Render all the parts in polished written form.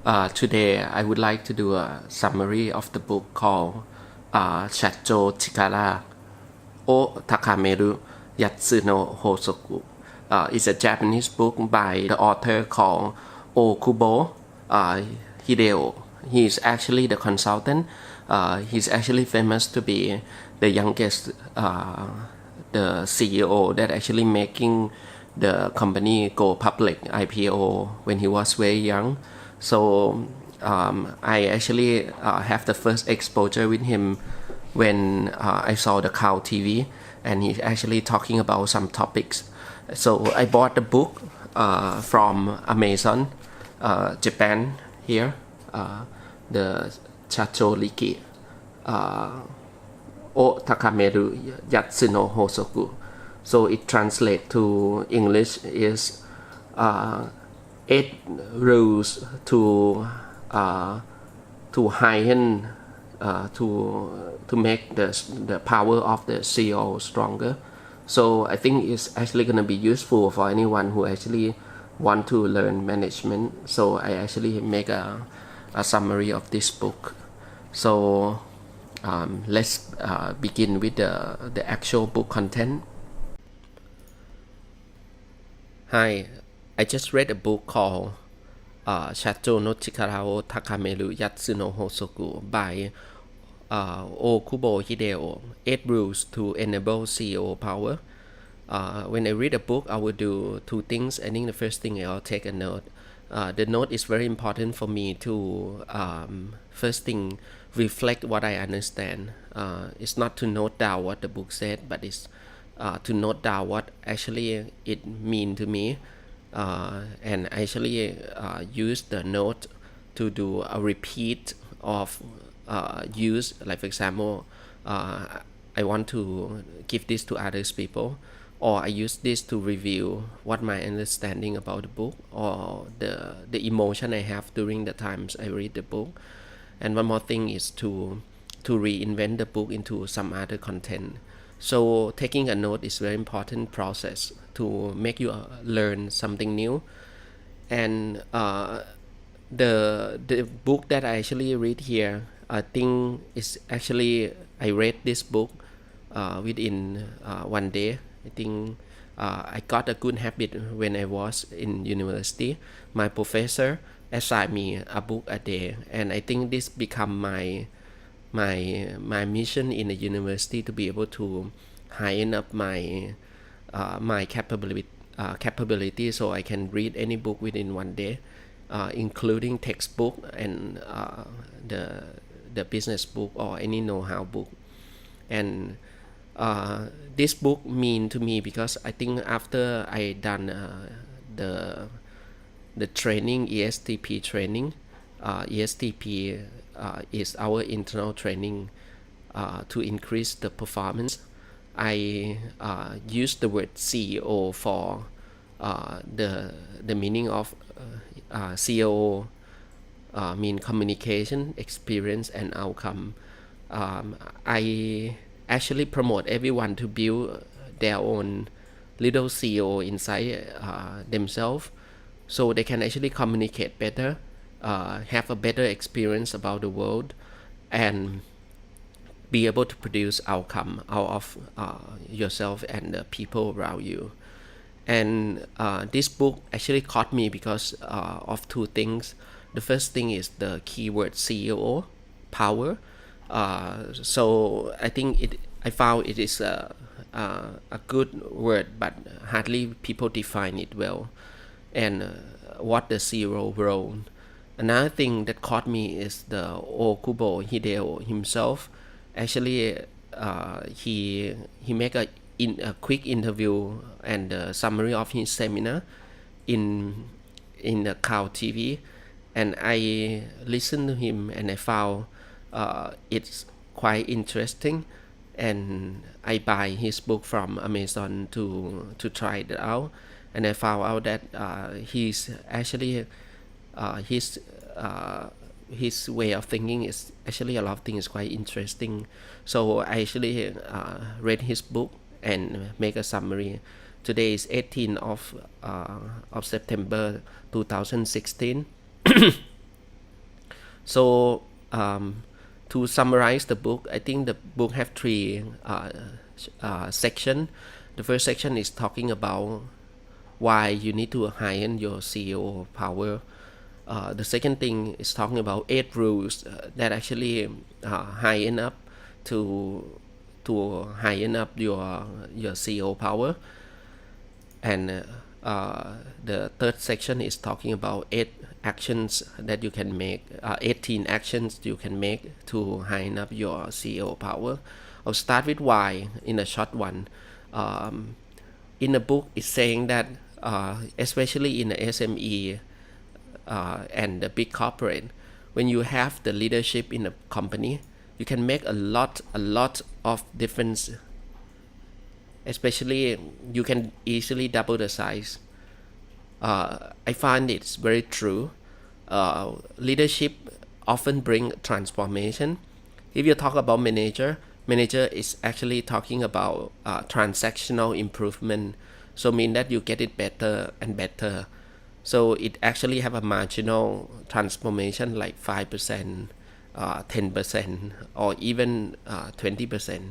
Today I would like to do a summary of the book called Shacho Chikara O Takameru8つの法則 It's a Japanese book by the author called Ohkubo hideo. He is actually the consultant. He's actually famous to be the youngest the CEO that actually making the company go public IPO when he was very young. So I actually have the first exposure with him when I saw the Cow TV, and he's actually talking about some topics. So I bought the book from Amazon, Japan here, the Chachoriki O Takameru 8つの法則. So it translates to English is 8 rules to heighten to make the power of the CEO stronger. So I think it's actually going to be useful for anyone who actually want to learn management. So I actually make a summary of this book. So let's begin with the actual book content. Hi, I just read a book called Shacho no Chikara o Takameru 8つの法則 by ohkubo hideo, 8 rules to enable CEO power. When I read a book, I will do two things. I think the first thing I'll take a note. The note is very important for me to first thing reflect what I understand. It's not to note down what the book said, but it's to note down what actually it mean to me, and actually use the note to do a repeat of use. Like for example, I want to give this to others people, or I use this to review what my understanding about the book or the emotion I have during the times I read the book. And one more thing is to reinvent the book into some other content. So taking a note is very important process to make you learn something new. And the book that I actually read here, I think is actually I read this book within one day. I think I got a good habit when I was in university. My professor assigned me a book a day, and I think this become my mission in the university to be able to heighten up my capability so I can read any book within one day, including textbook and the business book or any know-how book. And this book mean to me because I think after I done the training, ESTP training, ESTP is our internal training to increase the performance. I use the word CEO for the meaning of CEO mean communication, experience, and outcome. I actually promote everyone to build their own little CEO inside themselves, so they can actually communicate better, have a better experience about the world, and be able to produce outcome out of yourself and the people around you. And this book actually caught me because of two things. The first thing is the keyword CEO power. So I think I found it is a good word, but hardly people define it well. And what the CEO role. Another thing that caught me is the Ohkubo hideo himself. Actually, he make a quick interview and a summary of his seminar in the Cow TV, and I listened to him and I found it's quite interesting, and I buy his book from Amazon to try it out, and I found out that he's actually his way of thinking is actually a lot of things quite interesting. So I actually read his book and make a summary. Today is 18th of September 2016. So to summarize the book, I think the book have three section. The first section is talking about why you need to heighten your CEO power. The second thing is talking about 8 rules that actually heighten up to heighten up your CEO power. And the third section is talking about 8 actions that you can make, 18 actions you can make to heighten up your CEO power. I'll start with why in a short one. In the book, it's saying that especially in the SME and the big corporate, when you have the leadership in a company, you can make a lot of difference. Especially, you can easily double the size. I find it's very true. Leadership often bring transformation. If you talk about manager is actually talking about transactional improvement. So mean that you get it better and better. So it actually have a marginal transformation like 5%, 10%, or even 20%.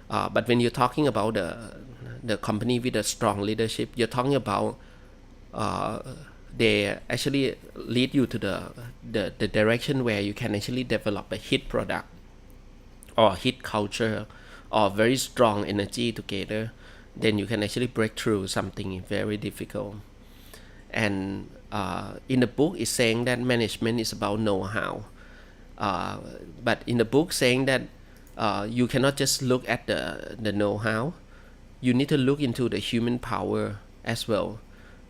But when you're talking about the company with a strong leadership, you're talking about they actually lead you to the direction where you can actually develop a hit product or hit culture or very strong energy together. Then you can actually break through something very difficult. And in the book, it's saying that management is about know-how. But in the book, saying that you cannot just look at the know-how. You need to look into the human power as well.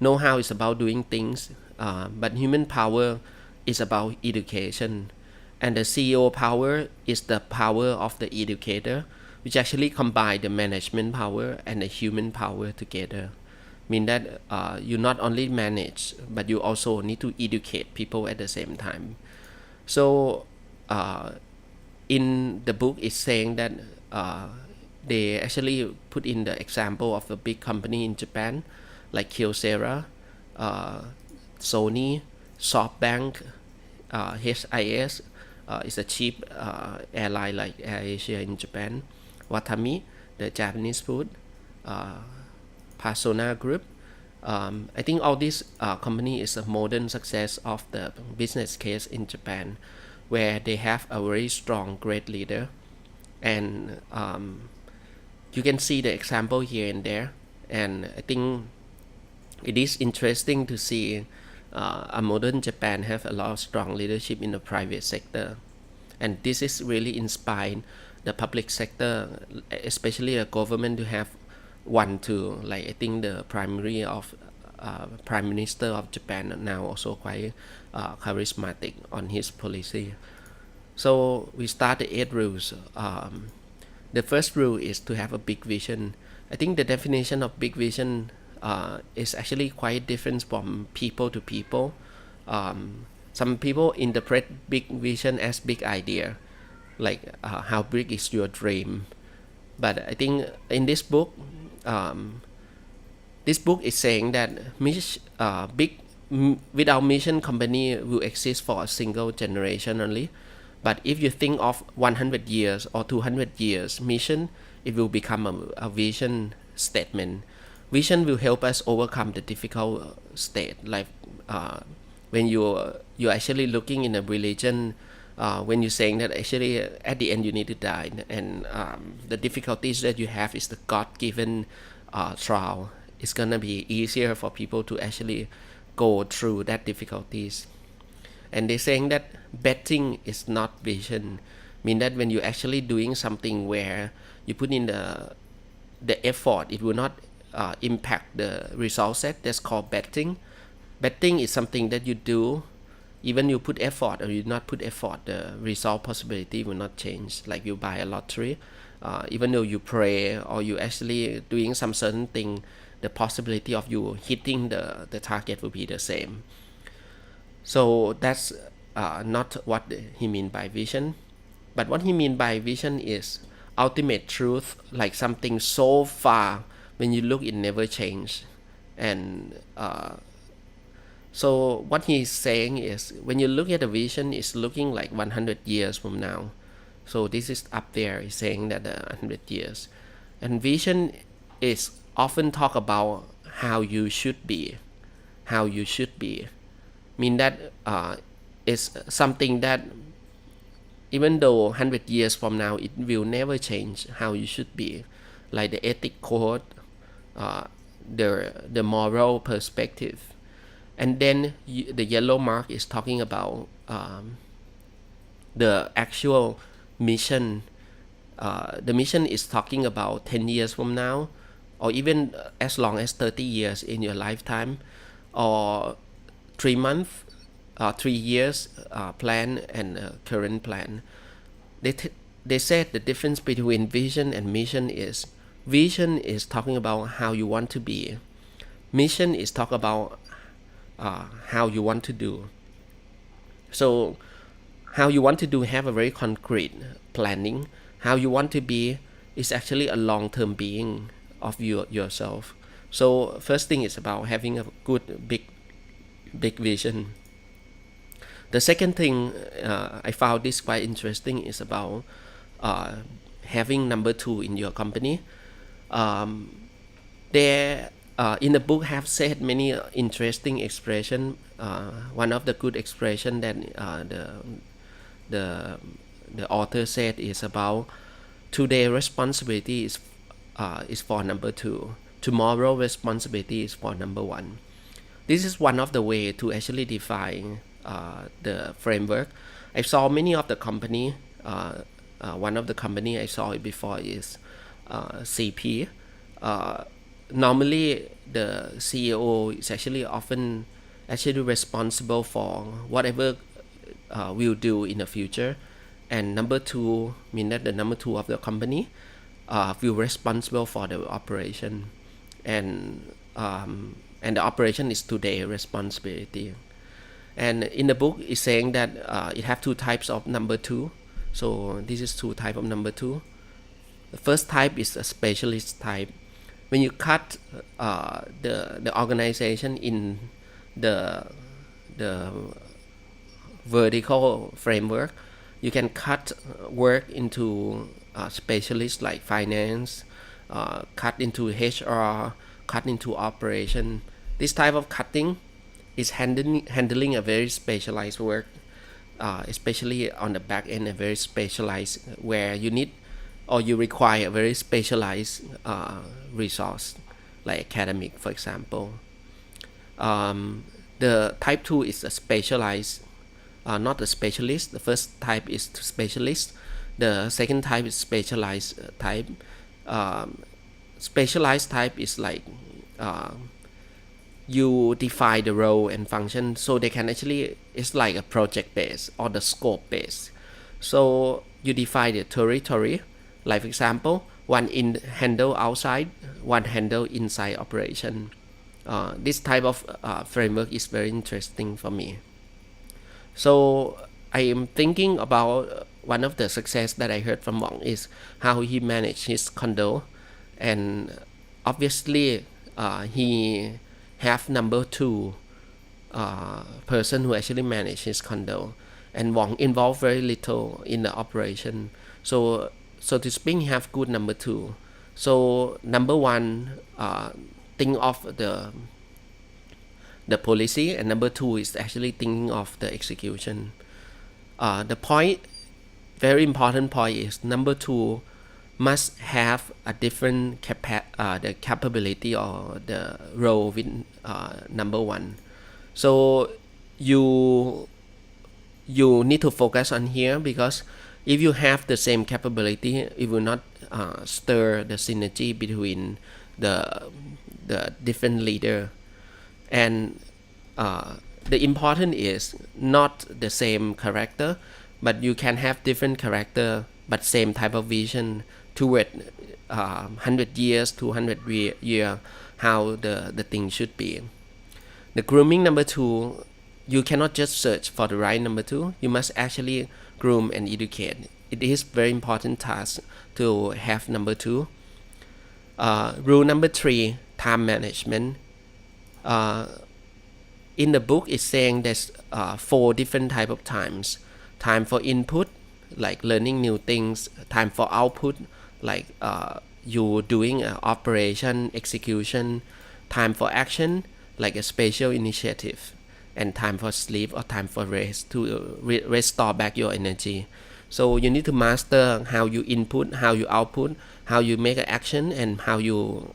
Know-how is about doing things, but human power is about education. And the CEO power is the power of the educator, which actually combine the management power and the human power together. Mean that you not only manage, but you also need to educate people at the same time. So in the book, it's saying that they actually put in the example of a big company in Japan, like Kyocera, Sony, SoftBank, HIS is a cheap airline like AirAsia in Japan, Watami, the Japanese food, Persona Group. I think all this company is a modern success of the business case in Japan, where they have a very strong, great leader. And you can see the example here and there. And I think it is interesting to see a modern Japan have a lot of strong leadership in the private sector. And this is really inspired the public sector, especially the government, to have one to, like, I think the primary of Prime Minister of Japan now also quite charismatic on his policy. So we start the 8 rules. The first rule is to have a big vision. I think the definition of big vision is actually quite different from people to people. Some people interpret big vision as big idea, like how big is your dream. But I think in this book is saying that without mission, company will exist for a single generation only. But if you think of 100 years or 200 years mission, it will become a vision statement. Vision will help us overcome the difficult state. Like when you're actually looking in a religion, when you're saying that actually at the end you need to die, and the difficulties that you have is the God-given trial. It's gonna be easier for people to actually go through that difficulties. And they're saying that betting is not vision. Mean that when you're actually doing something where you put in the effort, it will not impact the result set. That's called betting. Betting is something that you do, even you put effort or you not put effort, the result possibility will not change. Like you buy a lottery, even though you pray or you actually doing some certain thing, the possibility of you hitting the target will be the same. So that's not what he mean by vision. But what he mean by vision is ultimate truth, like something so far when you look it never change. And So what he's saying is, when you look at the vision, it's looking like 100 years from now. So this is up there. He's saying that 100 years, and vision is often talk about how you should be, how you should be. Mean that it's something that even though 100 years from now it will never change how you should be, like the ethic code, the moral perspective. And then the yellow mark is talking about the actual mission. The mission is talking about 10 years from now, or even as long as 30 years in your lifetime, or 3 months, 3 years plan and current plan. They said the difference between vision and mission is, vision is talking about how you want to be, mission is talk about how you want to do. So how you want to do have a very concrete planning. How you want to be is actually a long-term being of yourself. So first thing is about having a good big vision. The second thing I found this quite interesting is about having number 2 in your company. There in the book have said many interesting expression. One of the good expression that the author said is about, today responsibility is for number 2, tomorrow responsibility is for number 1. This is one of the way to actually define the framework. I saw many of the company. One of the company I saw it before is CP. Normally the CEO is actually often responsible for whatever we'll do in the future, and number 2 mean that the number 2 of the company will responsible for the operation, and the operation is today responsibility. And in the book it's saying that it have 2 types of number 2. So this is 2 type of number 2. The first type is a specialist type. When you cut the organization in the vertical framework, you can cut work into specialists like finance, cut into HR, cut into operation. This type of cutting is handling a very specialized work, especially on the back end, a very specialized, where you need or you require a very specialized resource, like academic, for example. The type 2 is a specialized, not a specialist. The first type is specialist. The second type is specialized type. Specialized type is like you define the role and function, so they can actually, it's like a project based or the scope based. So you define the territory, like for example, one handle outside, one handle inside operation. This type of framework is very interesting for me. So I am thinking about one of the success that I heard from Wong is how he managed his condo, and obviously he have number 2 person who actually manage his condo, and Wong involved very little in the operation. So to speak, he have good number 2. So number 1 think of the policy, and number 2 is actually thinking of the execution. The point, very important point, is number 2 must have a different the capability or the role with number 1. So you need to focus on here, because if you have the same capability, it will not stir the synergy between the different leader. And the important is not the same character, but you can have different character but same type of vision toward 100 years, 200 year, how the thing should be. The grooming number 2, you cannot just search for the right number 2. You must actually groom and educate. It is very important task to have number 2. Rule number 3, time management. in the book it's saying there's 4 different type of times. Time for input, like learning new things. Time for output, like you doing operation execution. Time for action, like a special initiative. And time for sleep or time for rest, to restore back your energy. So you need to master how you input, how you output, how you make an action, and how you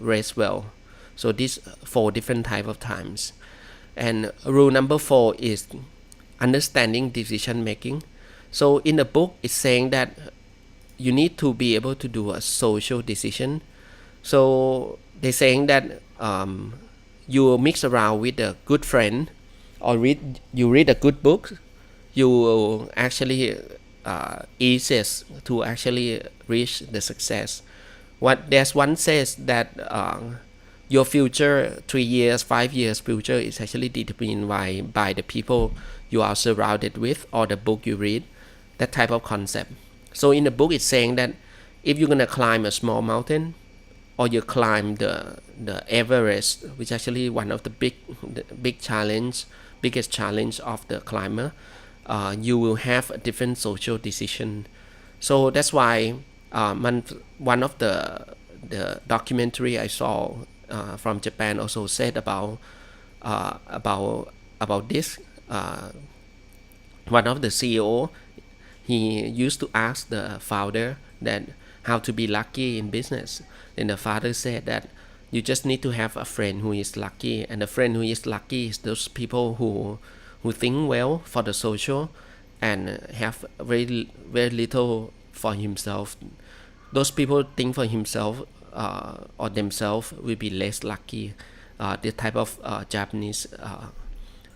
rest well. So these 4 different type of times. And rule number 4 is understanding decision making. So in the book it's saying that you need to be able to do a social decision. So they're saying that you mix around with a good friend, or you read a good book, you will actually easiest to actually reach the success. There's one says that your future 3 years, 5 years future is actually determined by the people you are surrounded with or the book you read, that type of concept. So in the book it's saying that if you're gonna climb a small mountain, or you climb the Everest, which is actually one of the biggest challenge of the climber, you will have a different social decision. So that's why one of the documentary I saw from Japan also said about this. One of the CEO, he used to ask the founder that how to be lucky in business. Then the father said that you just need to have a friend who is lucky, and the friend who is lucky is those people who think well for the social and have very little for himself. Those people think for himself or themselves will be less lucky. The type of Japanese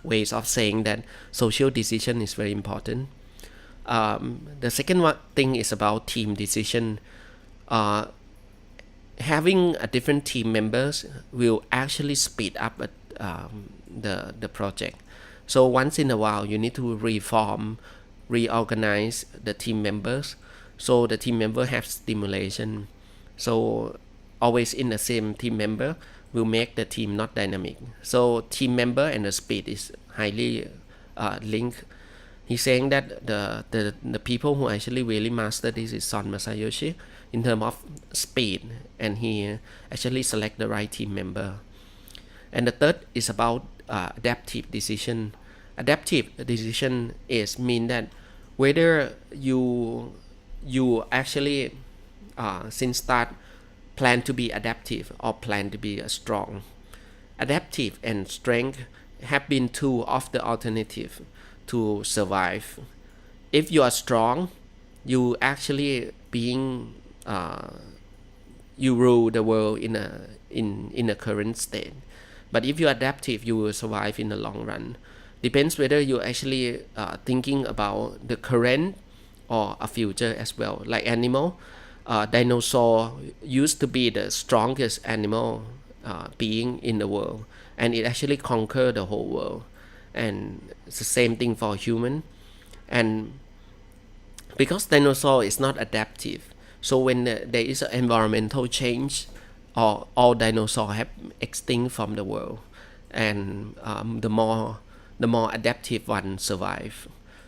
ways of saying that social decision is very important. The second thing is about team decision. Having a different team members will actually speed up the project. So once in a while you need to reorganize the team members, so the team member have stimulation. So always in the same team member will make the team not dynamic. So team member and the speed is highly linked. He's saying that the people who actually really master this is Son Masayoshi in terms of speed, and he actually select the right team member. And the third is about adaptive decision. Adaptive decision is mean that whether you actually since start plan to be adaptive or plan to be strong. Adaptive and strength have been two of the alternative to survive. If you are strong, you actually being you rule the world in a current state. But if you're adaptive, you will survive in the long run. Depends whether you're actually thinking about the current or a future as well. Like animal, dinosaur used to be the strongest animal being in the world, and it actually conquered the whole world. And it's the same thing for human. And because dinosaur is not adaptive, so when there is an environmental change, all dinosaurs have extinct from the world, and the more adaptive ones survive.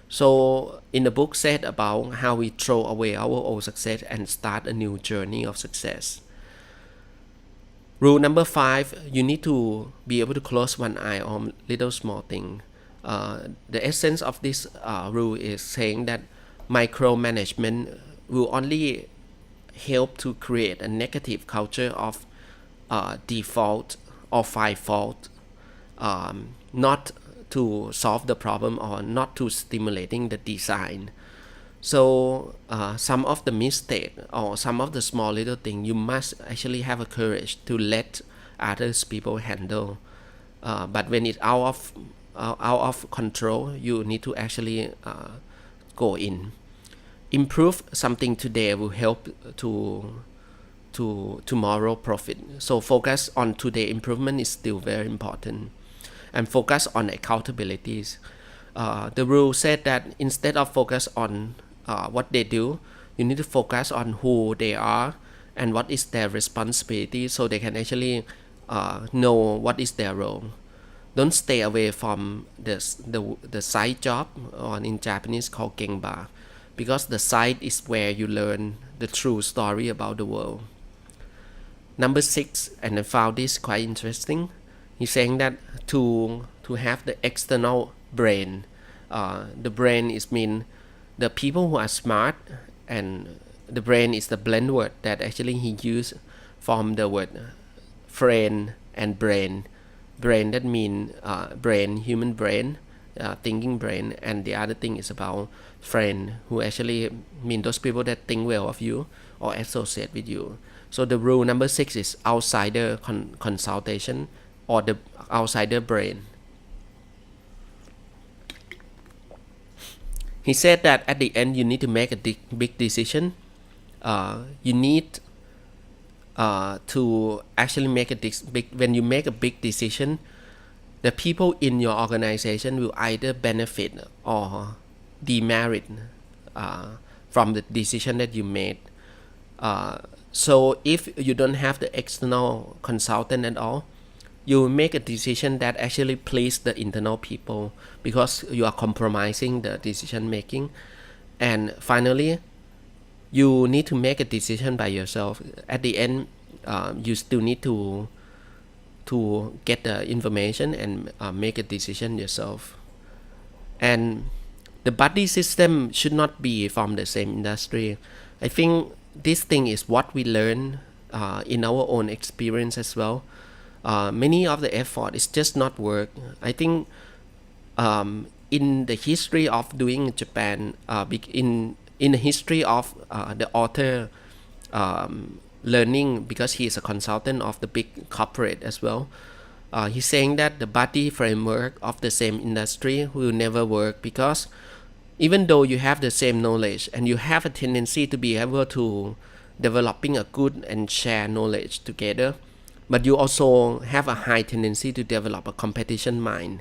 So in the book said about how we throw away our old success and start a new journey of success. Rule number 5, you need to be able to close one eye on little small thing. The essence of this rule is saying that micromanagement will only help to create a negative culture of default or find fault, not to solve the problem or not to stimulating the design. So some of the mistake or some of the small little thing you must actually have a courage to let others people handle. But when it's out of control, you need to actually go in. Improve something today will help to tomorrow profit. So focus on today improvement is still very important, and focus on accountabilities. The rule said that instead of focus on what they do, you need to focus on who they are and what is their responsibility, so they can actually know what is their role. don't stay away from the side job, or in Japanese called genba, because the side is where you learn the true story about the world. Number 6, and I found this quite interesting. He's saying that to have the external brain, the brain is mean the people who are smart, and the brain is the blend word that actually he used from the word friend and brain. Brain that mean brain, human brain, thinking brain, and the other thing is about friend, who actually mean those people that think well of you or associate with you. So the rule number 6 is outsider consultation, or the outsider brain. He said that at the end you need to make a big decision. You need to actually make when you make a big decision, the people in your organization will either benefit or demerit from the decision that you made. So if you don't have the external consultant at all, you make a decision that actually please the internal people, because you are compromising the decision making. And finally, you need to make a decision by yourself. At the end, you still need to get the information and make a decision yourself. And the buddy system should not be from the same industry. I think this thing is what we learn in our own experience as well. Many of the effort is just not work. I think in the history of doing Japan, in the history of the author learning, because he is a consultant of the big corporate as well, he's saying that the buddy framework of the same industry will never work, because even though you have the same knowledge and you have a tendency to be able to developing a good and share knowledge together, but you also have a high tendency to develop a competition mind.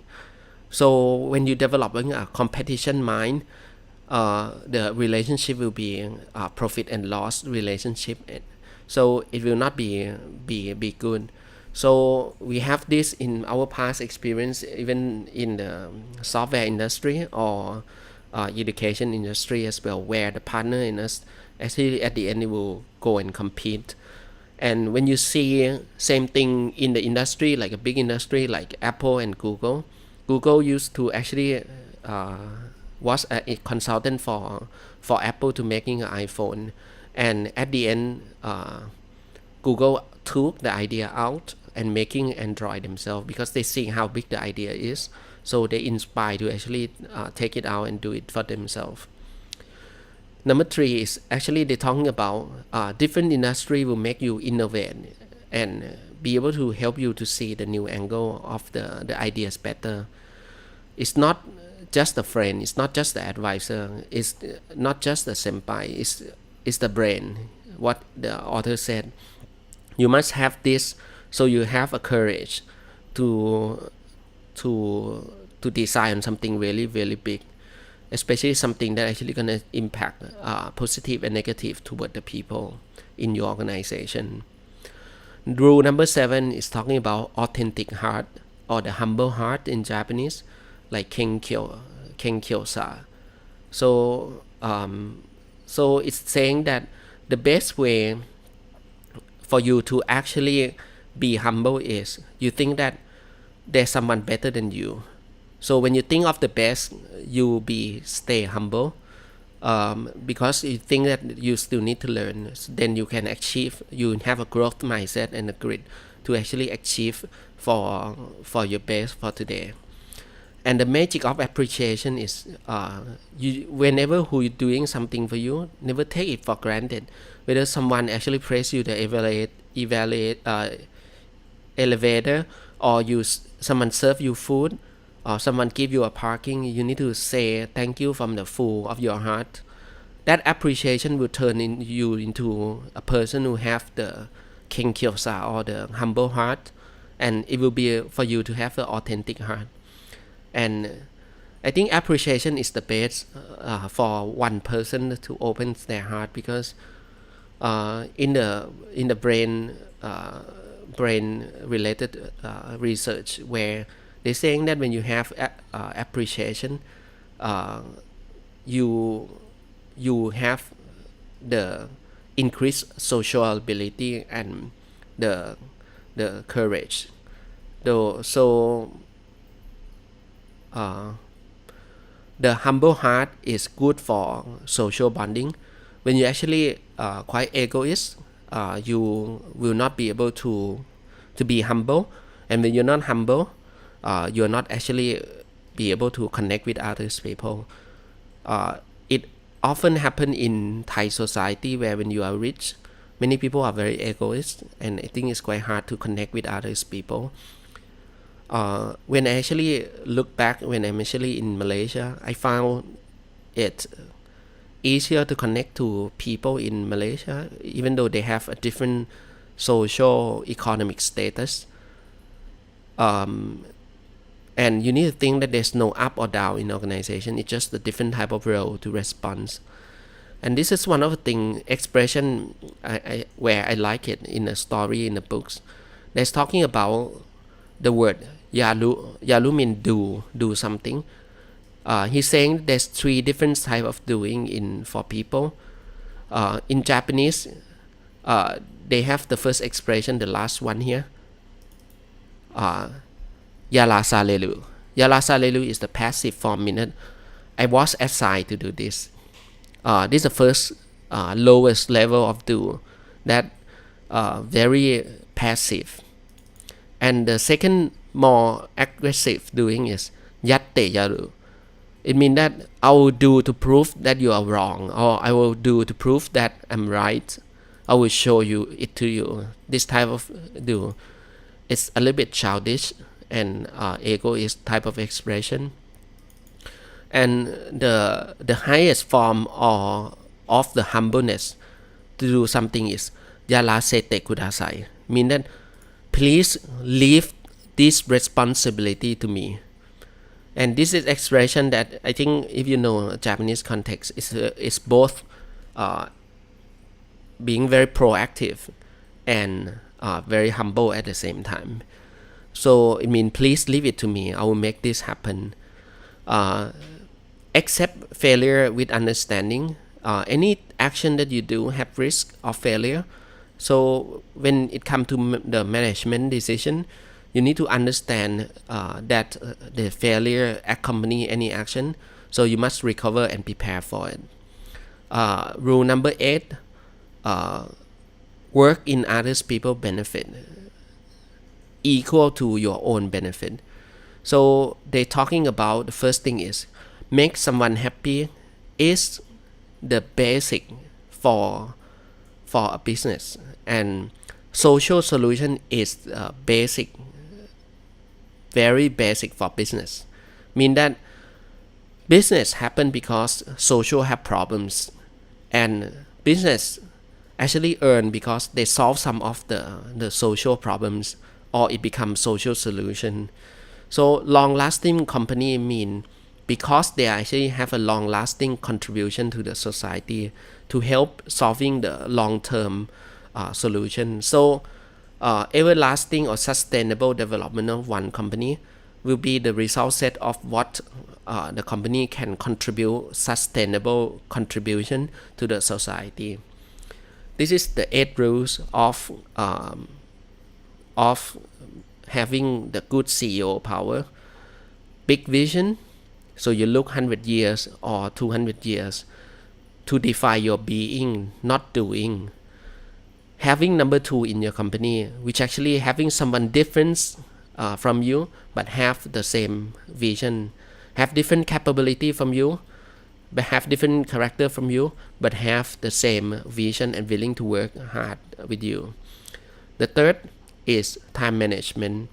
So when you developing a competition mind, the relationship will be profit and loss relationship, so it will not be good. So we have this in our past experience, even in the software industry or education industry as well, where the partner in us actually at the end will go and compete. And when you see same thing in the industry, like a big industry like Apple and Google used to actually was a consultant for Apple to making an iPhone, and at the end Google took the idea out and making Android themselves, because they see how big the idea is, so they inspire to actually take it out and do it for themselves. Number 3 is actually they're talking about different industry will make you innovate and be able to help you to see the new angle of the ideas better. It's not just a friend, it's not just the advisor, it's not just the senpai, it's the brain. What the author said, you must have this, so you have a courage to decide on something really, really big, especially something that actually going to impact positive and negative toward the people in your organization. Rule number 7 is talking about authentic heart, or the humble heart in Japanese, like Kenkyosa. So it's saying that the best way for you to actually be humble is you think that there's someone better than you. So when you think of the best, you stay humble, because you think that you still need to learn. Then you can achieve. You have a growth mindset and a grit to actually achieve for your best for today. And the magic of appreciation is whenever who is doing something for you, never take it for granted. Whether someone actually praise you the elevator, or someone serve you food, or someone give you a parking, you need to say thank you from the full of your heart. That appreciation will turn you into a person who have the Kenkyosa, or the humble heart, and it will be for you to have the authentic heart. And I think appreciation is the best for one person to open their heart, because in the brain related research, where they're saying that when you have appreciation, you have the increased social ability and the courage. So the humble heart is good for social bonding. When you actually quite egoist, you will not be able to be humble, and when you're not humble, you're not actually be able to connect with others people. It often happen in Thai society where when you are rich, many people are very egoist, and I think it's quite hard to connect with others people. When I actually look back, when I'm actually in Malaysia, I found it easier to connect to people in Malaysia, even though they have a different social economic status. And you need to think that there's no up or down in organization. It's just a different type of role to respond. And this is one of the thing expression where I like it in a story in the books. There's talking about the word yalu. Yalu means do something. He's saying there's 3 different type of doing for people. In Japanese, they have the first expression, the last one here. Yarasalelu. Yarasalelu is the passive form, meaning I was assigned to do this. This is the first lowest level of do, that very passive. And the second more aggressive doing is yatte yaru. It means that I will do to prove that you are wrong, or I will do to prove that I'm right. I will show you it to you. This type of do, it's a little bit childish and egoist type of expression. And the highest form of the humbleness to do something is yarasete kudasai, mean that please leave this responsibility to me. And this is expression that I think, if you know Japanese context, is both being very proactive and very humble at the same time. So it means please leave it to me. I will make this happen. Accept failure with understanding. Any action that you do have risk of failure. So when it comes to the management decision, you need to understand that the failure accompany any action. So you must recover and prepare for it. Rule number 8, work in others people's benefit equal to your own benefit. So they're talking about, the first thing is make someone happy is the basic for a business, and social solution is basic, very basic for business. Mean that business happen because social have problems, and business actually earn because they solve some of the social problems, or it becomes social solution. So long-lasting company mean because they actually have a long-lasting contribution to the society to help solving the long-term solution. So everlasting or sustainable development of one company will be the result set of what the company can contribute, sustainable contribution to the society. This is the 8 rules of having the good CEO power. Big vision, so you look 100 years or 200 years to define your being, not doing. Having number 2 in your company, which actually having someone different from you but have the same vision, have different capability from you, but have different character from you, but have the same vision and willing to work hard with you. The third is time management.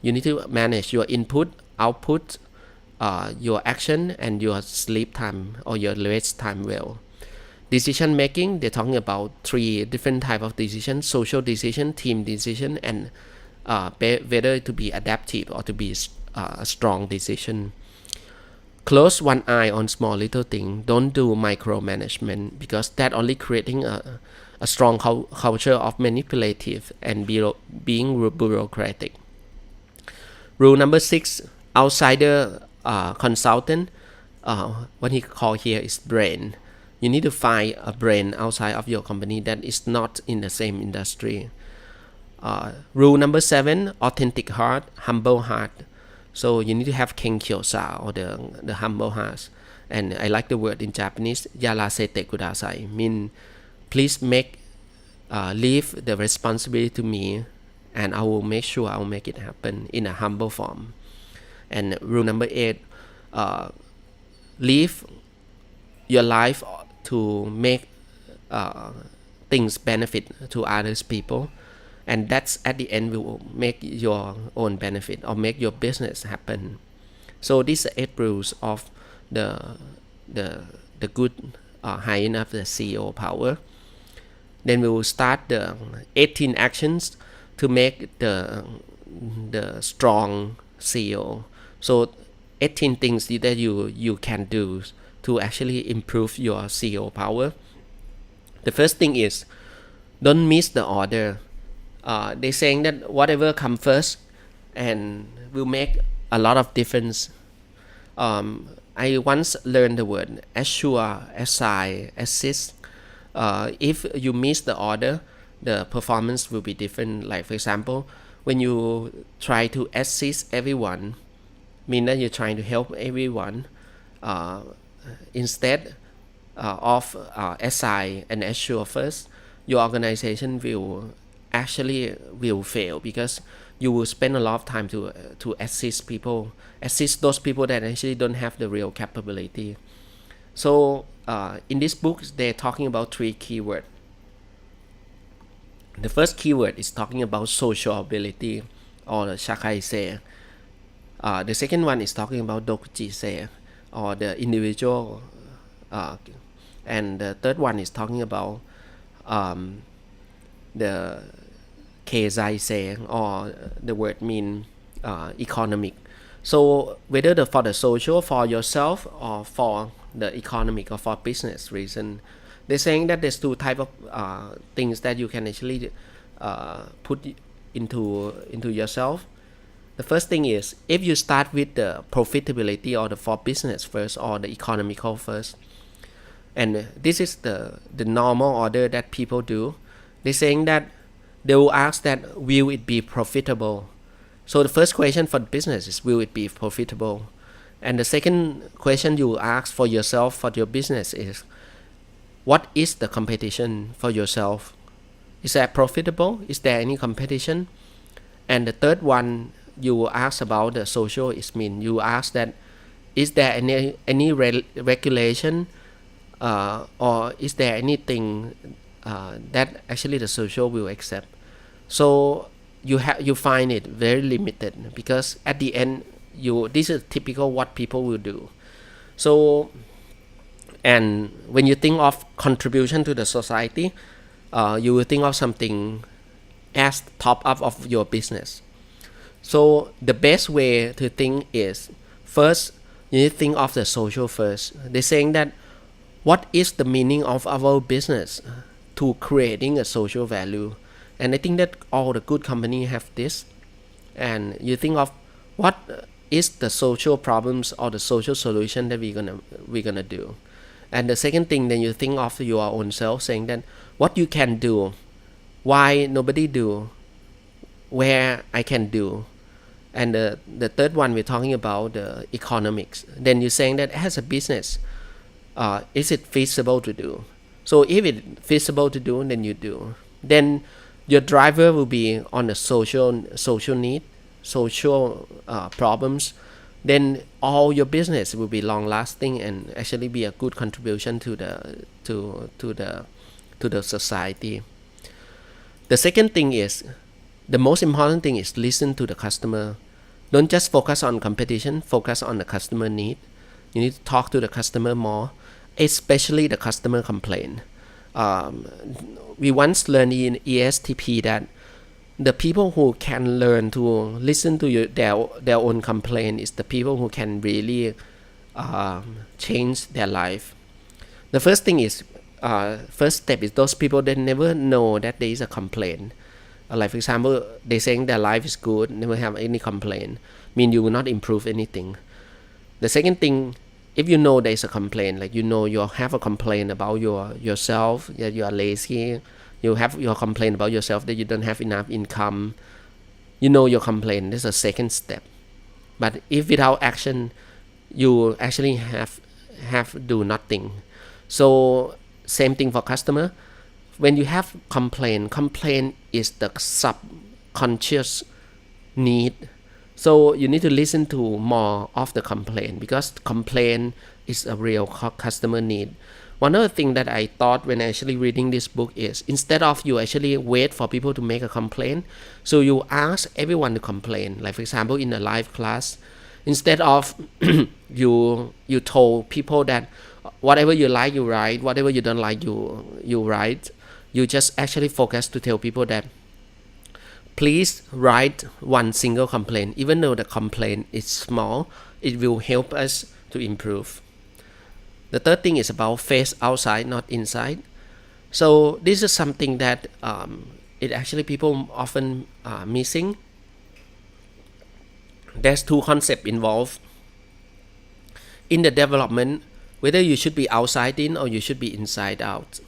You need to manage your input, output, your action, and your sleep time or your rest time well. Decision making, they're talking about 3 different type of decisions: social decision, team decision, and whether to be adaptive or to be a strong decision. Close one eye on small little thing. Don't do micromanagement, because that only creating a strong culture of manipulative and being bureaucratic. Rule number 6, outsider consultant, what he call here is brain. You need to find a brain outside of your company that is not in the same industry. Rule number 7, authentic heart, humble heart. So you need to have ken kyosa, or the humble heart. And I like the word in Japanese, yarasete kudasai, mean please leave the responsibility to me, and I will make sure I will make it happen in a humble form. And rule number 8, live your life to make things benefit to others people, and that's at the end will make your own benefit or make your business happen. So these are 8 rules of the good hyena of the CEO power. Then we will start the 18 actions to make the strong CEO. So 18 things that you can do to actually improve your CEO power. The first thing is, don't miss the order. They're saying that whatever comes first and will make a lot of difference. I once learned the word assure, assign, assist. If you miss the order, the performance will be different. Like for example, when you try to assist everyone, mean that you're trying to help everyone, instead of assign and assure first, your organization will fail, because you will spend a lot of time to assist those people that actually don't have the real capability. So in this book, they're talking about 3 keywords. The first keyword is talking about social ability, or the shakaise. The second one is talking about dokujise, or the individual, and the third one is talking about the keizaise, or the word mean economic. So whether for the social, for yourself, or for the economic, or for business reason, they're saying that there's 2 type of things that you can actually put into yourself. The first thing is, if you start with the profitability, or the for business first, or the economical first, and this is the normal order that people do. They're saying that they will ask that, will it be profitable? So the first question for the business is, will it be profitable? And the second question you ask for yourself, for your business, is, what is the competition for yourself? Is that profitable? Is there any competition? And the third one you will ask about the social is, mean you ask that, is there any regulation, or is there anything that actually the social will accept? So you find it very limited, because at the end this is typical what people will do. So, and when you think of contribution to the society, you will think of something as top up of your business. So the best way to think is, first you need to think of the social first. They're saying that, what is the meaning of our business to creating a social value? And I think that all the good companies have this. And you think of, what is the social problems or the social solution that we're gonna do? And the second thing, then you think of your own self, saying that, what you can do, why nobody do, where I can do. And the third one, we're talking about the economics. Then you're saying that, as a business, is it feasible to do? So if it's feasible to do, then you do. Then your driver will be on the social need, social problems. Then all your business will be long lasting and actually be a good contribution to the society. The second thing is, the most important thing is, listen to the customer. Don't just focus on competition, focus on the customer need. You need to talk to the customer more, especially the customer complaint. We once learned in ESTP that the people who can learn to listen to their own complaint is the people who can really change their life. The first thing is, first step is, those people that never know that there is a complaint. Like for example, they saying their life is good, never have any complaint, mean you will not improve anything. The second thing, if you know there's a complaint, like you have a complaint about yourself, that you are lazy, you have your complaint about yourself that you don't have enough income, your complaint. This is a second step. But if without action, you actually have do nothing. So same thing for customer. When you have complaint is the subconscious need. So you need to listen to more of the complaint, because complaint is a real customer need. One other thing that I thought when actually reading this book is, instead of you actually wait for people to make a complaint, so you ask everyone to complain. Like for example, in a live class, instead of you told people that whatever you like you write, whatever you don't like you write, you just actually focus to tell people that please write one single complaint. Even though the complaint is small, it will help us to improve. The third thing is about face outside, not inside. So this is something that it actually people often missing. There's two concepts involved in the development, whether you should be outside in or you should be inside out.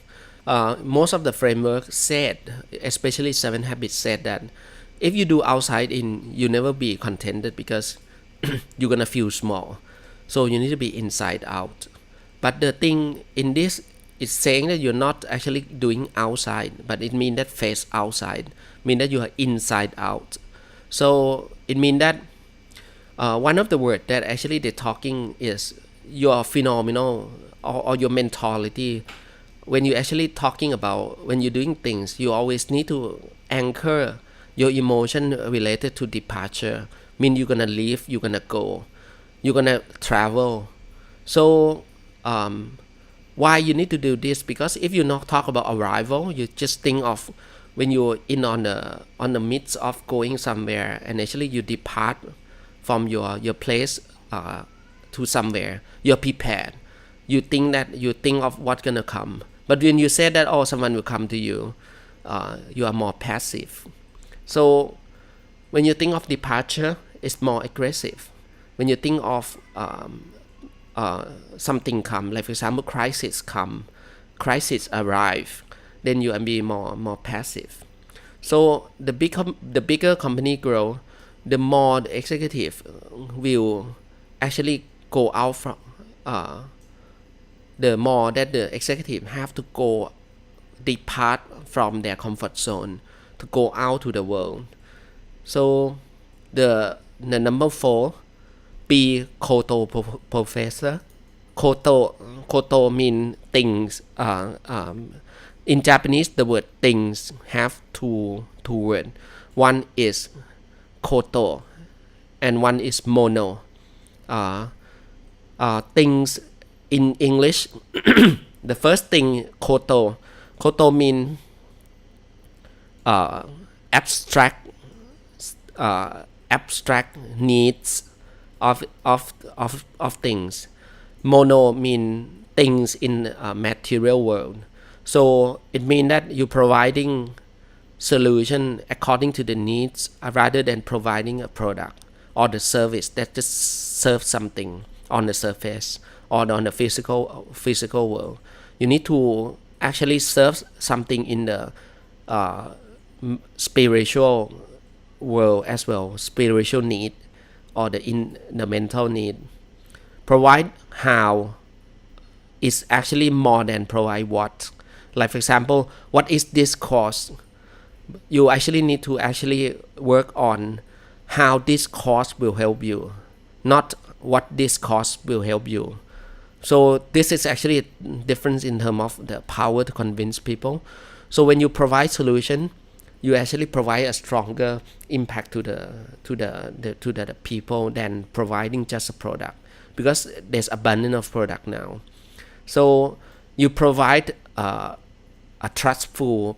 Most of the framework said, especially 7 Habits, said that if you do outside in, you never be contented, because you're gonna feel small. So you need to be inside out. But the thing in this is saying that you're not actually doing outside, but it means that face outside, mean that you are inside out. So it means that one of the words that actually they're talking is your phenomenal or your mentality. When you're actually talking about, when you're doing things, you always need to anchor your emotion related to departure. Mean you're gonna leave, you're gonna go, you're gonna travel. So why you need to do this? Because if you not talk about arrival, you just think of when you're in on the midst of going somewhere, and actually you depart from your place to somewhere, you're prepared. You think of what's gonna come. But when you say that, someone will come to you, you are more passive. So when you think of departure, it's more aggressive. When you think of something come, like for example, crisis arrive, then you will be more passive. So the bigger company grow, the more the executive will actually go out from. The more that the executive have to go depart from their comfort zone to go out to the world. So the number 4, be koto professor. Koto mean things. In Japanese, the word things have two words. One is koto and one is mono. Things in English, the first thing, koto mean abstract needs of things. Mono mean things in a material world. So it means that you're providing solution according to the needs, rather than providing a product or the service that just serves something on the surface or on the physical world. You need to actually serve something in the spiritual world as well, spiritual need or the mental need. Provide how is actually more than provide what. Like for example, what is this course? You actually need to actually work on how this course will help you, not what this course will help you. So this is actually a difference in terms of the power to convince people. So when you provide solution, you actually provide a stronger impact to the people than providing just a product, because there's abundance of product now. So you provide a trustful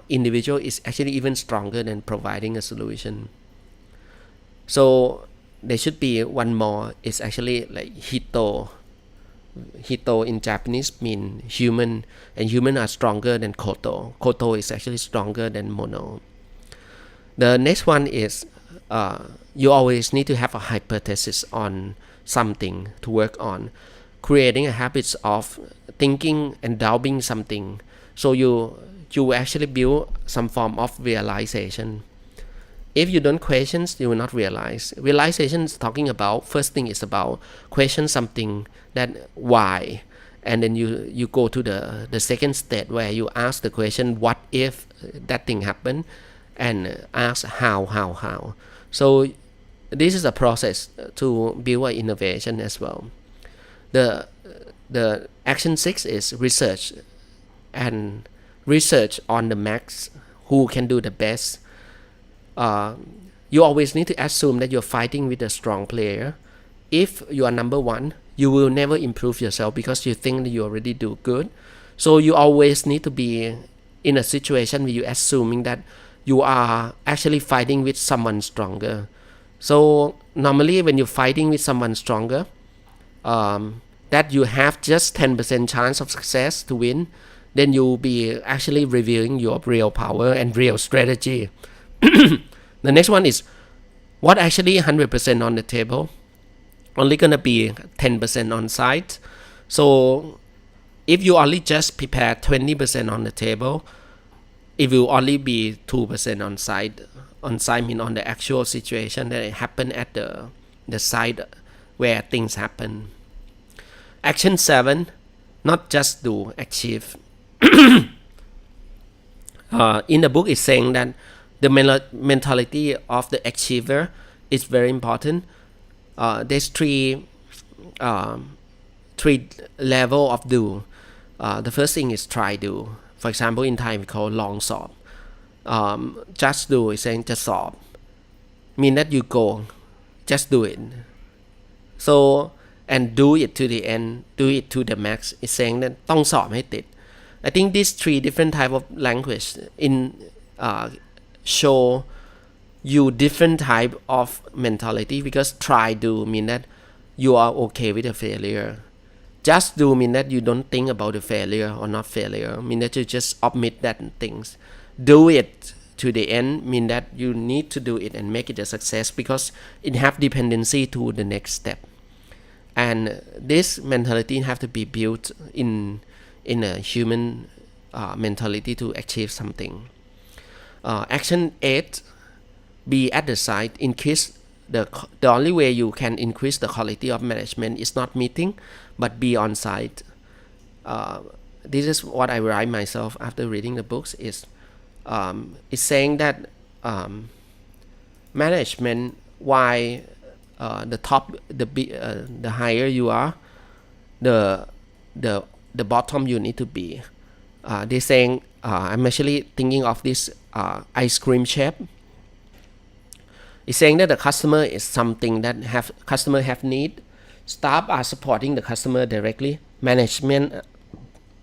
individual is actually even stronger than providing a solution. So there should be one more. It's actually like hideo. Hideo in Japanese mean human, and human are stronger than koto. Koto is actually stronger than mono. The next one is you always need to have a hypothesis on something to work on, creating a habit of thinking and doubting something. So you actually build some form of realization. If you don't question, you will not realize. Realization is talking about, first thing is about question something, that why, and then you go to the second step where you ask the question, what if that thing happened, and ask how. So this is a process to build an innovation as well. The action 6 is research, and research on the max who can do the best. You always need to assume that you're fighting with a strong player. If you are number one, you will never improve yourself because you think that you already do good. So you always need to be in a situation where you're assuming that you are actually fighting with someone stronger. So normally when you're fighting with someone stronger, that you have just 10% chance of success to win, then you'll be actually revealing your real power and real strategy. The next one is what actually 100% on the table, only gonna be 10% on site. So if you only just prepare 20% on the table, it will only be 2% on site. On site mean on the actual situation that happen at the site where things happen. Action 7, not just do, achieve. In the book it's saying that the mentality of the achiever is very important. There's three level of do. The first thing is try do. For example, in Thai we call long sop. Just do is saying just sop, mean that you go, just do it. So and do it to the end, do it to the max. It's saying that ต้องสอบให้ติด. I think these three different type of language in show you different type of mentality, because try do mean that you are okay with the failure. Just do mean that you don't think about the failure or not failure, mean that you just omit that things. Do it to the end mean that you need to do it and make it a success because it have dependency to the next step. And this mentality have to be built in a human mentality to achieve something. Action 8, be at the site, increase the only way you can increase the quality of management is not meeting but be on site. This is what I write myself after reading the books. Is it's saying that management, why the top, the higher you are, the bottom you need to be. They're saying I'm actually thinking of this ice cream chef. It's saying that the customer is something that customer have need. Staff are supporting the customer directly. Management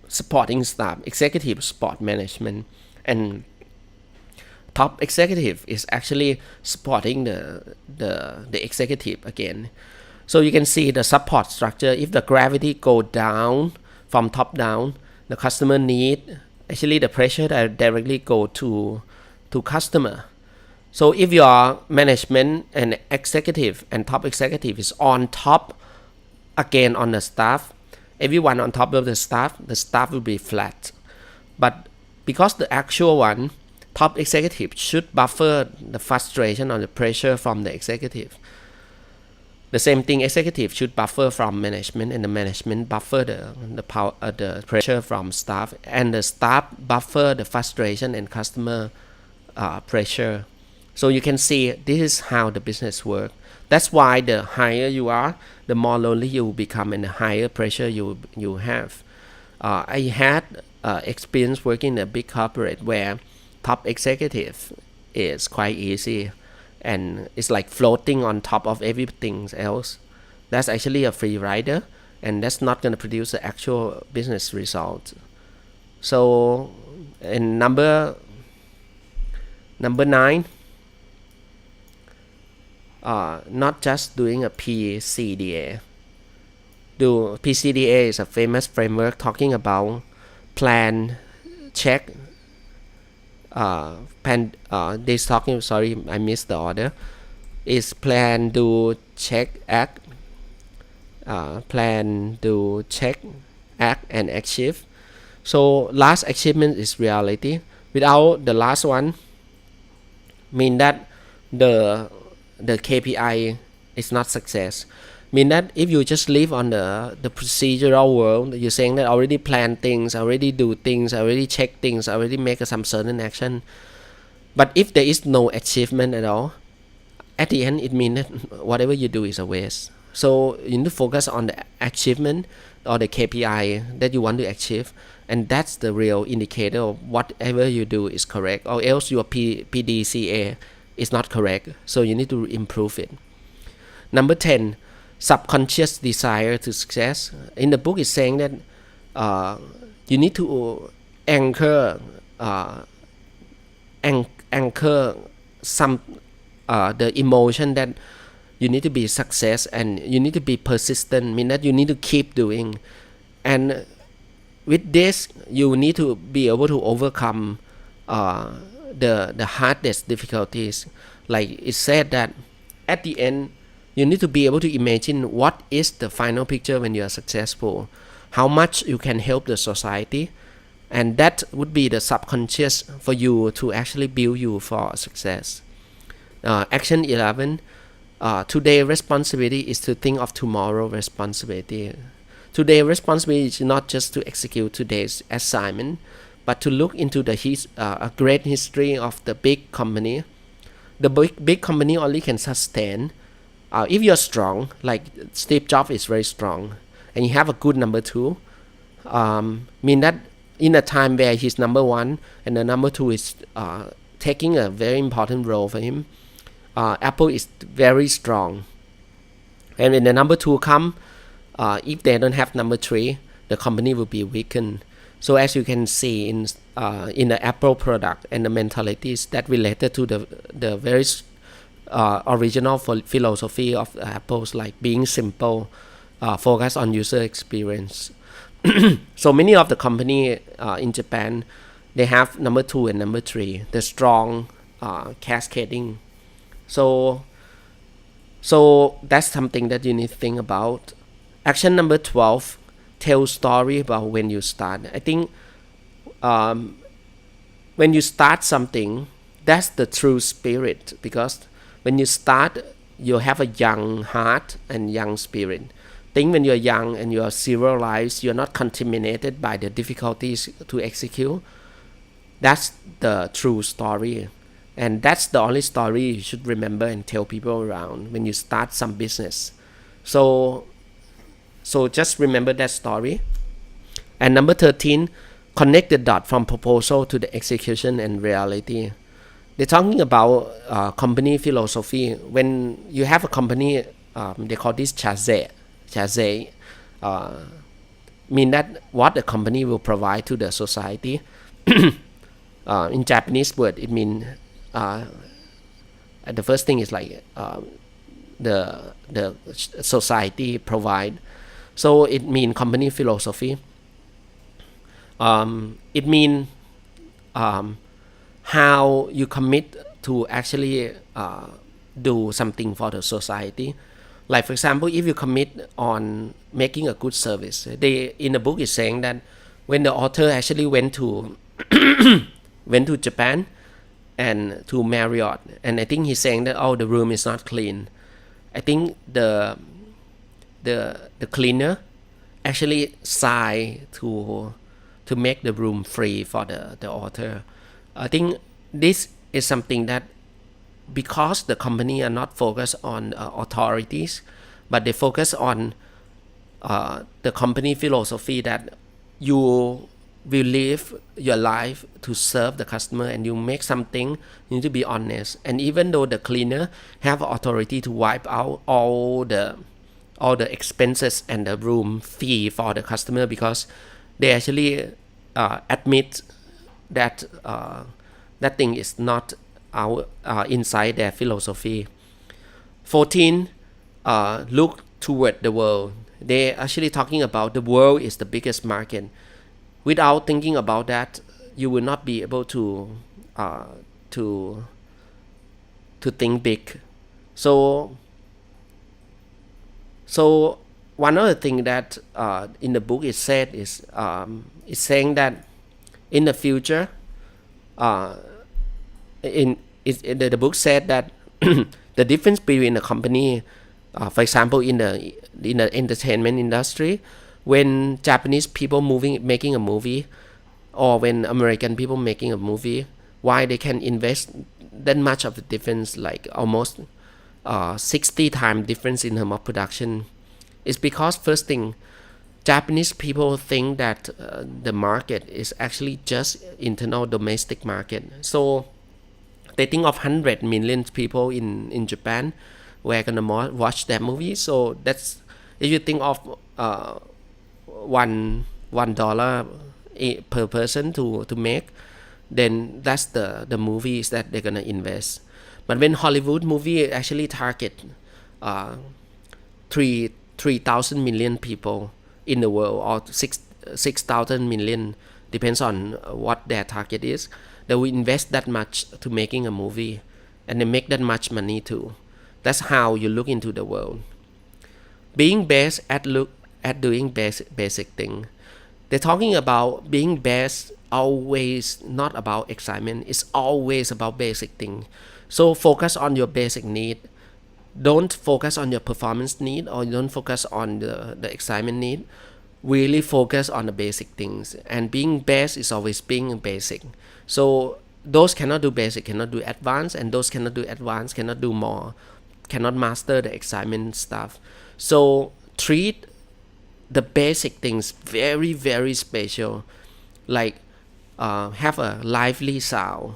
supporting staff. Executive support management, and top executive is actually supporting the executive again. So you can see the support structure. If the gravity go down from top down, the customer need, actually the pressure that directly go to customer. So if your management and executive and top executive is on top again on the staff, everyone on top of the staff will be flat. But because the actual one, top executive should buffer the frustration or the pressure from the executive. The same thing, executive should buffer from management, and the management buffer the power, the pressure from staff, and the staff buffer the frustration and customer pressure. So you can see this is how the business works. That's why the higher you are, the more lonely you will become, and the higher pressure you have. I had experience working in a big corporate where top executive is quite easy, and it's like floating on top of everything else. That's actually a free rider, and that's not going to produce the actual business result. So in number 9, not just doing a PCDA. PCDA is a famous framework talking about plan, check, plan. They talking. Sorry, I missed the order. Is plan, do, check, act. Plan, do, check, act, and achieve. So last achievement is reality. Without the last one, mean that the KPI is not success. Mean that if you just live on the procedural world, you're saying that I already plan things, I already do things, I already check things, I already make some certain action. But if there is no achievement at all, at the end it means that whatever you do is a waste. So you need to focus on the achievement or the KPI that you want to achieve, and that's the real indicator of whatever you do is correct, or else your PDCA is not correct. So you need to improve it. Number 10, subconscious desire to success. In the book, it's saying that you need to anchor some the emotion that you need to be success, and you need to be persistent, mean that you need to keep doing. And with this, you need to be able to overcome the hardest difficulties. Like it said that at the end, you need to be able to imagine what is the final picture when you are successful, how much you can help the society, and that would be the subconscious for you to actually build you for success. Action 11. Today responsibility is to think of tomorrow responsibility. Today responsibility is not just to execute today's assignment, but to look into a great history of the big company. The big company only can sustain if you're strong, like Steve Jobs is very strong, and you have a good number two. Mean that in a time where he's number one and the number two is taking a very important role for him, Apple is very strong. And when the number two come, if they don't have number three, the company will be weakened. So as you can see in the Apple product and the mentalities that related to the very original philosophy of Apple's, like being simple, focus on user experience. So many of the company in Japan, they have number two and number three, the strong cascading. So that's something that you need to think about. Action number 12, tell story about when you start. I think when you start something, that's the true spirit, because when you start, you have a young heart and young spirit. Think when you're young and you are serialized, you're not contaminated by the difficulties to execute. That's the true story. And that's the only story you should remember and tell people around when you start some business. So just remember that story. And number 13, connect the dot from proposal to the execution and reality. They're talking about company philosophy. When you have a company, they call this chase. Mean that what the company will provide to the society. In Japanese word, it means the first thing is like the society provide. So it means company philosophy. It means how you commit to actually do something for the society. Like for example, if you commit on making a good service, in the book is saying that when the author actually went to Japan and to Marriott, and I think he's saying that the room is not clean. I think the cleaner actually signed to make the room free for the author. I think this is something that, because the company are not focused on authorities, but they focus on the company philosophy that you will live your life to serve the customer, and you make something, you need to be honest. And even though the cleaner have authority to wipe out all the expenses and the room fee for the customer, because they actually admit that that thing is not inside their philosophy. 14, look toward the world. They're actually talking about the world is the biggest market. Without thinking about that, you will not be able to uh, to think big. So one other thing that in the book is said is it's saying that in the future, the book said that the difference between a company, for example, in the entertainment industry, when Japanese people making a movie, or when American people making a movie, why they can invest that much of the difference, like almost 60 times difference in terms of production, is because first thing, Japanese people think that the market is actually just internal domestic market. So they think of 100 million people in Japan who are gonna watch that movie. So that's, if you think of $1 per person to make, then that's the movies that they're gonna invest. But when Hollywood movie actually target 3,000 million people in the world, or 6,000 million, depends on what their target is, they will invest that much to making a movie, and they make that much money too. That's how you look into the world. Being best at doing basic thing. They're talking about being best, always not about excitement. It's always about basic thing. So focus on your basic need. Don't focus on your performance need, or don't focus on the excitement need. Really focus on the basic things. And being best is always being basic. So those cannot do basic cannot do advanced, and those cannot do advanced cannot do more, cannot master the excitement stuff. So treat the basic things very, very special, like have a lively sound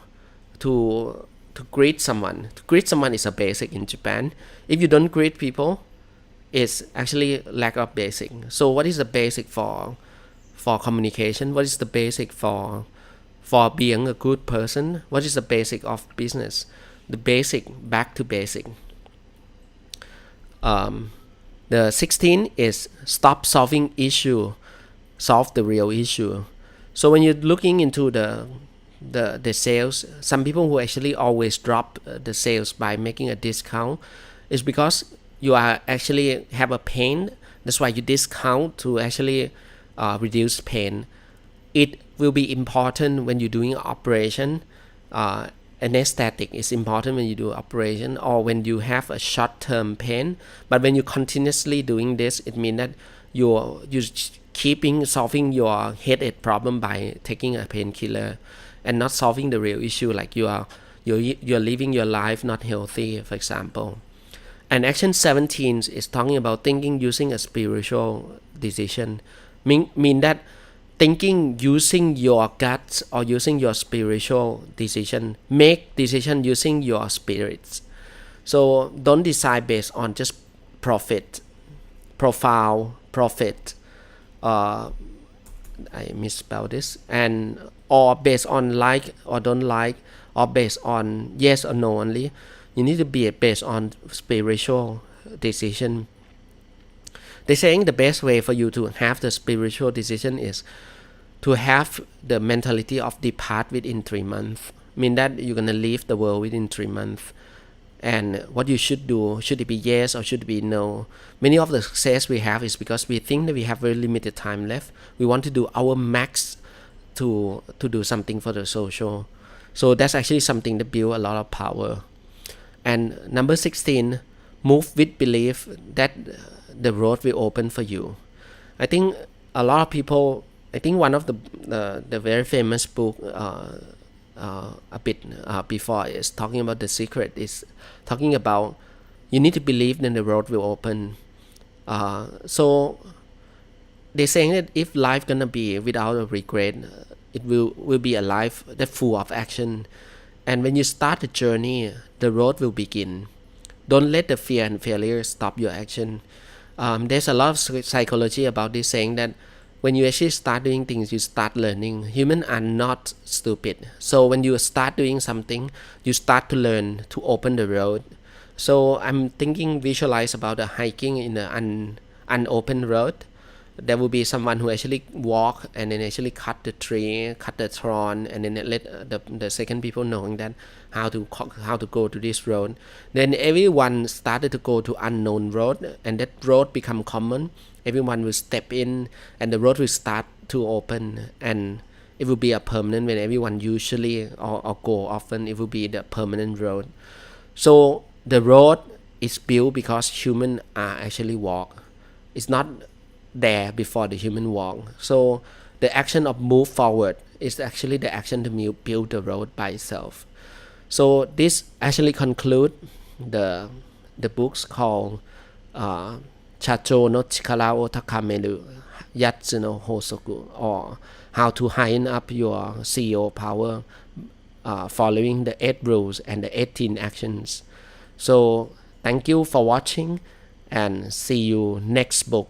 to greet someone. To greet someone is a basic in Japan. If you don't greet people, it's actually lack of basic. So what is the basic for communication? What is the basic for being a good person? What is the basic of business? The basic, back to basic. The 16 is stop solving issue, solve the real issue. So when you're looking into the sales, some people who actually always drop the sales by making a discount is because you are actually have a pain. That's why you discount to actually reduce pain. It will be important when you're doing operation. Anesthetic is important when you do operation, or when you have a short-term pain. But when you continuously doing this, it means that you're keeping solving your headache problem by taking a painkiller, and not solving the real issue, like you're living your life not healthy, for example. And action 17 is talking about thinking using a spiritual decision. Mean that thinking using your guts or using your spiritual decision. Make decision using your spirits. So don't decide based on just profit, I misspelled this, and or based on like or don't like, or based on yes or no only. You need to be based on spiritual decision. They're saying the best way for you to have the spiritual decision is to have the mentality of depart within 3 months. Mean that you're gonna leave the world within 3 months. And what you should do, should it be yes or should it be no? Many of the success we have is because we think that we have very limited time left. We want to do our max to do something for the social. So that's actually something that builds a lot of power. And number 16, move with belief that the road will open for you. I think a lot of people, I think one of the very famous book a bit before is talking about the secret, is talking about you need to believe that the road will open. So they're saying that if life gonna be without a regret, it will be a life that's full of action. And when you start the journey, the road will begin. Don't let the fear and failure stop your action. There's a lot of psychology about this, saying that when you actually start doing things, you start learning. Humans are not stupid. So when you start doing something, you start to learn to open the road. So I'm thinking, visualize about the hiking in an unopened road. there will be someone who actually walk and then actually cut the tree, cut the thorn, and then let the second people knowing that how to go to this road. Then everyone started to go to unknown road, and that road become common. Everyone will step in, and the road will start to open, and it will be a permanent. When everyone usually or go often, it will be the permanent road. So the road is built because humans are actually walk. It's not there before the human walk. So the action of move forward is actually the action to build the road by itself. So this actually conclude the books called Chacho no Chikara wo Takameru 8つの法則 or how to heighten up your CEO power following the 8 rules and the 18 actions. So thank you for watching and see you next book.